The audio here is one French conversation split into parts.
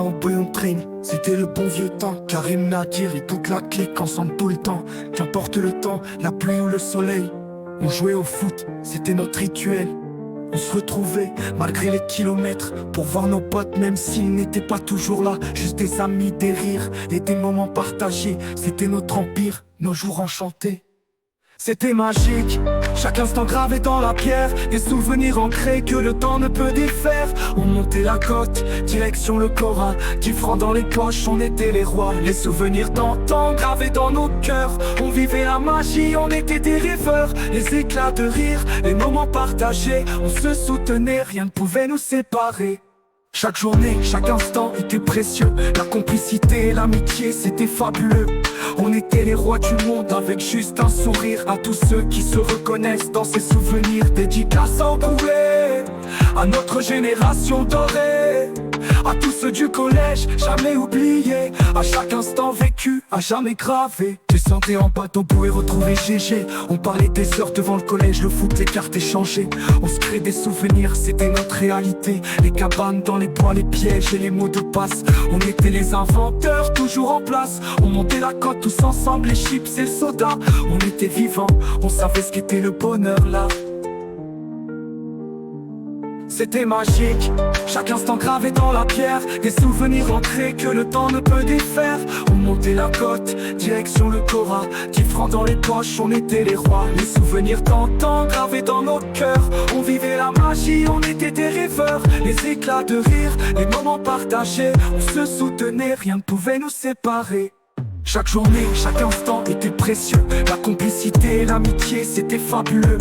en boy on train, c'était le bon vieux temps. Karim Nadir et toute la clique ensemble tout le temps. Qu'importe le temps, la pluie ou le soleil, on jouait au foot, c'était notre rituel. On se retrouvait malgré les kilomètres pour voir nos potes même s'ils n'étaient pas toujours là. Juste des amis, des rires et des moments partagés. C'était notre empire, nos jours enchantés. C'était magique, chaque instant gravé dans la pierre. Des souvenirs ancrés que le temps ne peut défaire. On montait la côte, direction le Cora. 10 francs dans les poches, on était les rois. Les souvenirs d'antan gravés dans nos cœurs. On vivait la magie, on était des rêveurs. Les éclats de rire, les moments partagés. On se soutenait, rien ne pouvait nous séparer. Chaque journée, chaque instant était précieux. La complicité et l'amitié, c'était fabuleux. On était les rois du monde avec juste un sourire. À tous ceux qui se reconnaissent dans ces souvenirs. Dédicace au boulet, à notre génération dorée. À tous ceux du collège, jamais oubliés. À chaque instant vécu, à jamais gravé. Descendez en bateau pour y retrouver GG. On parlait des heures devant le collège, le foot, les cartes échangées. On se crée des souvenirs, c'était notre réalité. Les cabanes dans les bois, les pièges et les mots de passe. On était les inventeurs, toujours en place. On montait la côte tous ensemble, les chips et le soda. On était vivants, on savait ce qu'était le bonheur là. C'était magique, chaque instant gravé dans la pierre. Des souvenirs ancrés que le temps ne peut défaire. On montait la côte, direction le Cora. 10 francs dans les poches, on était les rois. Les souvenirs d'antan gravés dans nos cœurs. On vivait la magie, on était des rêveurs. Les éclats de rire, les moments partagés. On se soutenait, rien ne pouvait nous séparer. Chaque journée, chaque instant était précieux. La complicité et l'amitié, c'était fabuleux.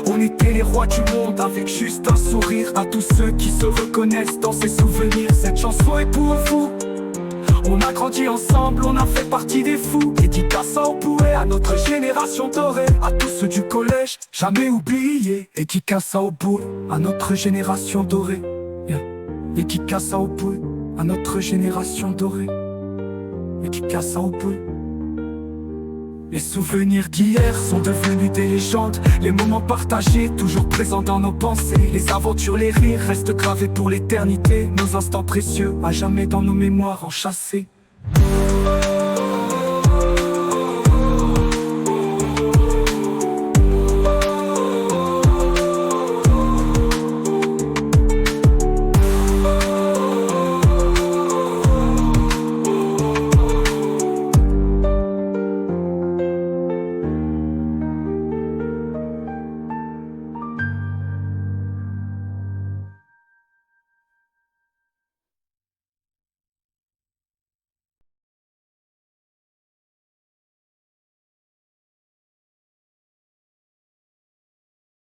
On était les rois du monde avec juste un sourire. À tous ceux qui se reconnaissent dans ces souvenirs. Cette chanson est pour vous. On a grandi ensemble, on a fait partie des fous. Dédicace au bouet, à notre génération dorée. À tous ceux du collège, jamais oubliés. Dédicace au bouet, à notre génération dorée. Dédicace au bouet, à notre génération dorée. Dédicace au bouet. Les souvenirs d'hier sont devenus des légendes. Les moments partagés, toujours présents dans nos pensées. Les aventures, les rires restent gravés pour l'éternité. Nos instants précieux, à jamais dans nos mémoires enchâssés.